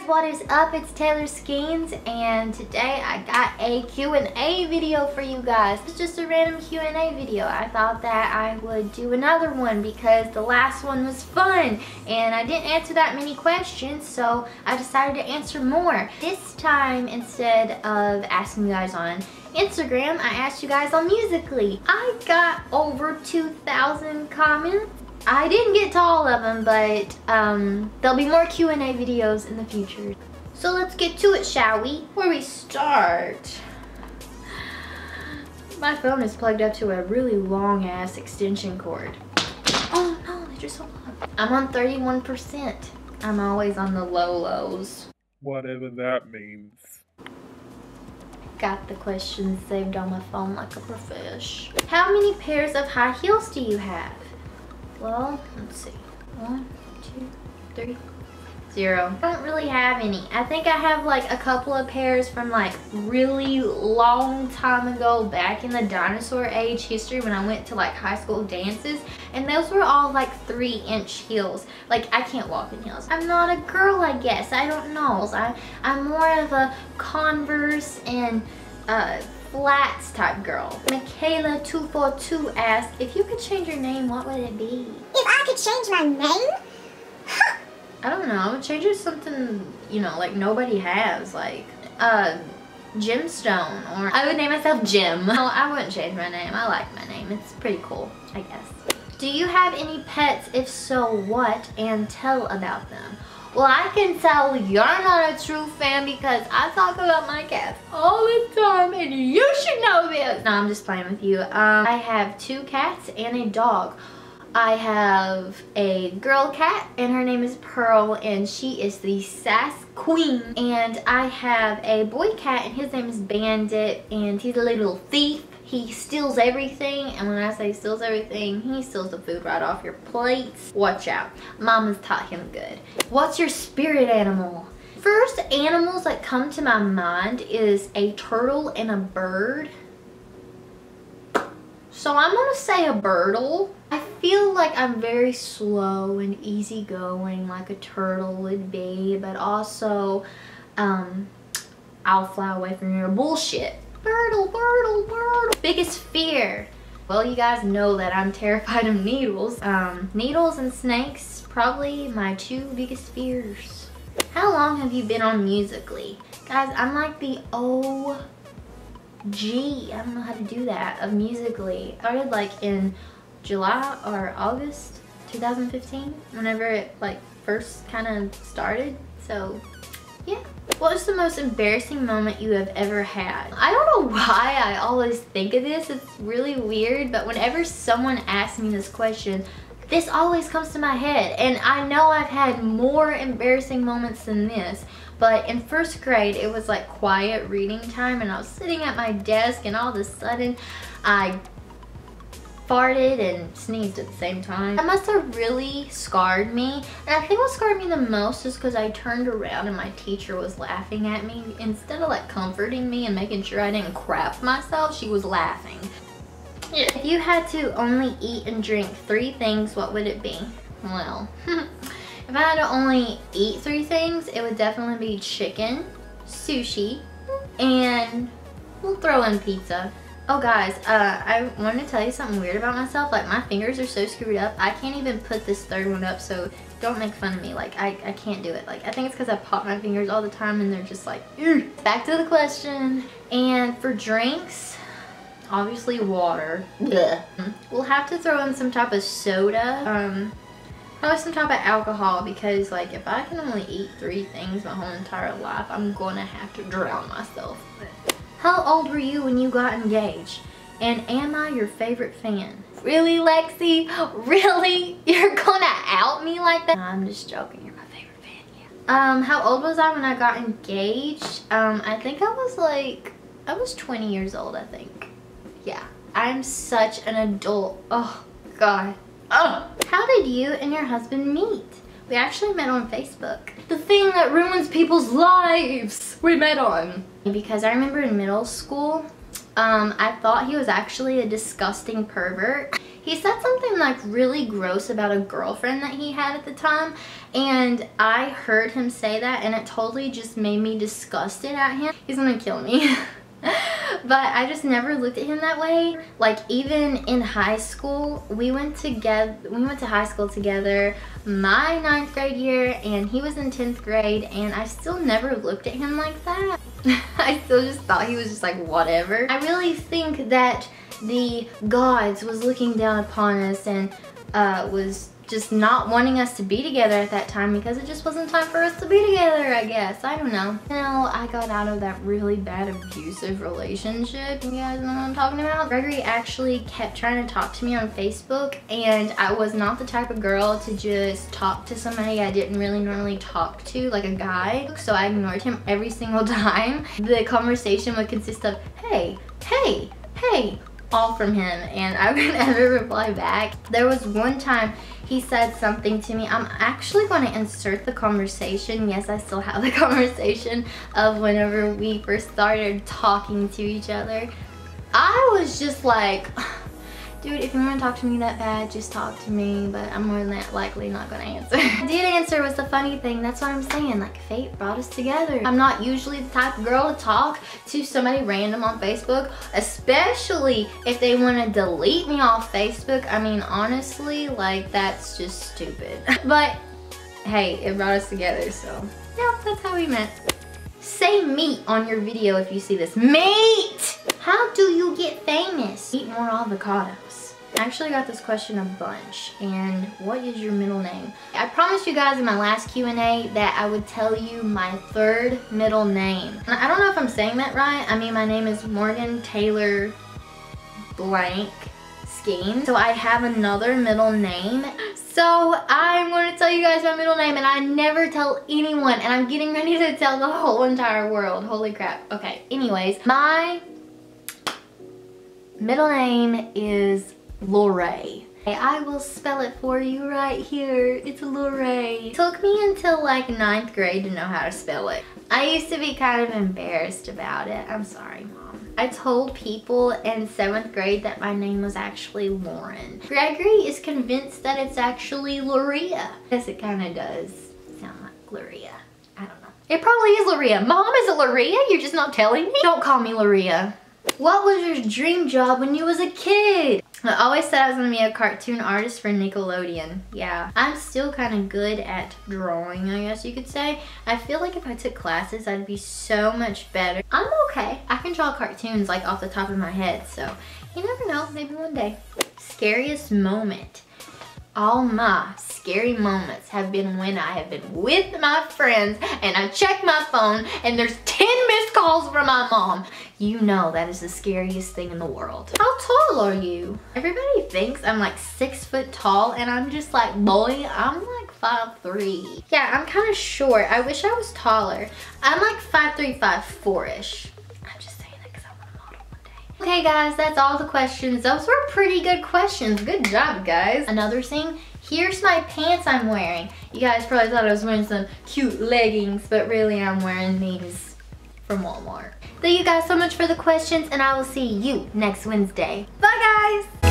What is up? It's Taylor Skeens, and today I got a Q&A video for you guys. It's just a random Q&A video. I thought that I would do another one because the last one was fun and I didn't answer that many questions, so I decided to answer more. This time, instead of asking you guys on Instagram, I asked you guys on Musical.ly. I got over 2,000 comments. I didn't get to all of them, but there'll be more Q&A videos in the future. So let's get to it, shall we? Before we start, my phone is plugged up to a really long ass extension cord. Oh no, they're just so long. I'm on 31%. I'm always on the low lows. Whatever that means. Got the questions saved on my phone like a profesh. How many pairs of high heels do you have? Well, let's see. 1, 2, 3, 0. I don't really have any. I think I have like a couple of pairs from like really long time ago, back in the dinosaur age history when I went to like high school dances, and those were all like 3-inch heels. Like, I can't walk in heels. I'm not a girl, I guess. I don't know. I'm more of a Converse and flats type girl. Michaela242 asked, if you could change your name, what would it be? If I could change my name? I don't know. I would change it to something, you know, like nobody has. Like, Gemstone. Or I would name myself Jim. No, I wouldn't change my name. I like my name. It's pretty cool, I guess. Do you have any pets? If so, what? And tell about them. Well, I can tell you're not a true fan because I talk about my cats all the time and you should know this. No, I'm just playing with you. I have 2 cats and a dog. I have a girl cat and her name is Pearl and she is the sass queen. And I have a boy cat and his name is Bandit and he's a little thief. He steals everything, and when I say steals everything, he steals the food right off your plates. Watch out. Mama's taught him good. What's your spirit animal? First animals that come to my mind is a turtle and a bird. So I'm gonna say a birdle. I feel like I'm very slow and easygoing like a turtle would be, but also I'll fly away from your bullshit. Birdle, birdle, birdle. Biggest fear. Well, you guys know that I'm terrified of needles. Needles and snakes, probably my 2 biggest fears. How long have you been on Musical.ly? Guys, I'm like the OG. I don't know how to do that, of Musical.ly. Started like in July or August 2015, whenever it like first kind of started. So yeah. What was the most embarrassing moment you have ever had? I don't know why I always think of this. It's really weird, but whenever someone asks me this question, this always comes to my head. And I know I've had more embarrassing moments than this, but in 1st grade, it was like quiet reading time and I was sitting at my desk and all of a sudden I farted and sneezed at the same time. That must have really scarred me. And I think what scarred me the most is because I turned around and my teacher was laughing at me. Instead of like comforting me and making sure I didn't crap myself, she was laughing. Yeah. If you had to only eat and drink 3 things, what would it be? Well, if I had to only eat 3 things, it would definitely be chicken, sushi, and we'll throw in pizza. Oh guys, I wanted to tell you something weird about myself. Like, my fingers are so screwed up, I can't even put this 3rd one up, so don't make fun of me. Like, I can't do it. Like, I think it's because I pop my fingers all the time and they're just like, ugh. Back to the question. And for drinks, obviously water. Blech. We'll have to throw in some type of soda. Probably some type of alcohol, because like if I can only eat 3 things my whole entire life, I'm gonna have to drown myself. How old were you when you got engaged? And am I your favorite fan? Really, Lexi? Really? You're gonna out me like that? No, I'm just joking. You're my favorite fan, yeah. How old was I when I got engaged? I think I was 20 years old, I think. Yeah. I'm such an adult. Oh, God. Oh. How did you and your husband meet? We actually met on Facebook. The thing that ruins people's lives we met on. Because I remember in middle school, I thought he was actually a disgusting pervert. He said something like really gross about a girlfriend that he had at the time, and I heard him say that and it totally just made me disgusted at him. He's gonna kill me. But I just never looked at him that way. Like, even in high school, we went to high school together my 9th grade year, and he was in 10th grade, and I still never looked at him like that. I still just thought he was just like whatever. I really think that the gods was looking down upon us and was just not wanting us to be together at that time because it just wasn't time for us to be together, I guess. I don't know. You know, I got out of that really bad abusive relationship. You guys know what I'm talking about? Gregory actually kept trying to talk to me on Facebook, and I was not the type of girl to just talk to somebody I didn't really normally talk to, like a guy. So I ignored him every single time. The conversation would consist of, hey, hey, hey, all from him, and I would never reply back. There was one time he said something to me. I'm actually going to insert the conversation. Yes, I still have the conversation of whenever we first started talking to each other. I was just like, dude, if you want to talk to me that bad, just talk to me, but I'm more than that likely not going to answer. I did answer, was the funny thing. That's what I'm saying, like fate brought us together. I'm not usually the type of girl to talk to somebody random on Facebook, especially if they want to delete me off Facebook. I mean, honestly, like, that's just stupid. But hey, it brought us together, so yeah, that's how we met. Say meat on your video if you see this. Meat! How do you get famous? Eat more avocados. I actually got this question a bunch. And what is your middle name? I promised you guys in my last Q&A that I would tell you my 3rd middle name. I don't know if I'm saying that right. I mean, my name is Morgan Taylor blank Skeens. So I have another middle name. So I'm going to tell you guys my middle name, and I never tell anyone, and I'm getting ready to tell the whole entire world. Holy crap. Okay, anyways, my middle name is Lorray. I will spell it for you right here. It's Lorray. It took me until like 9th grade to know how to spell it. I used to be kind of embarrassed about it. I'm sorry, Mom. I told people in 7th grade that my name was actually Lauren. Gregory is convinced that it's actually Loria. Yes, it kind of does sound like Loria. I don't know. It probably is Loria. Mom, is it Loria? You're just not telling me? Don't call me Loria. What was your dream job when you was a kid? I always said I was gonna be a cartoon artist for Nickelodeon. Yeah, I'm still kind of good at drawing, I guess you could say. I feel like if I took classes, I'd be so much better. I'm okay. I can draw cartoons like off the top of my head, so you never know, maybe one day. Scariest moment. All my scary moments have been when I have been with my friends and I check my phone and there's 10 missed calls from my mom. You know that is the scariest thing in the world. How tall are you? Everybody thinks I'm like 6 foot tall, and I'm just like, boy, I'm like 5'3". Yeah, I'm kind of short. I wish I was taller. I'm like 5'3", 5'4"-ish. I'm just saying that because I want to model one day. Okay guys, that's all the questions. Those were pretty good questions. Good job, guys. Another thing, here's my pants I'm wearing. You guys probably thought I was wearing some cute leggings, but really I'm wearing these from Walmart. Thank you guys so much for the questions, and I will see you next Wednesday. Bye guys!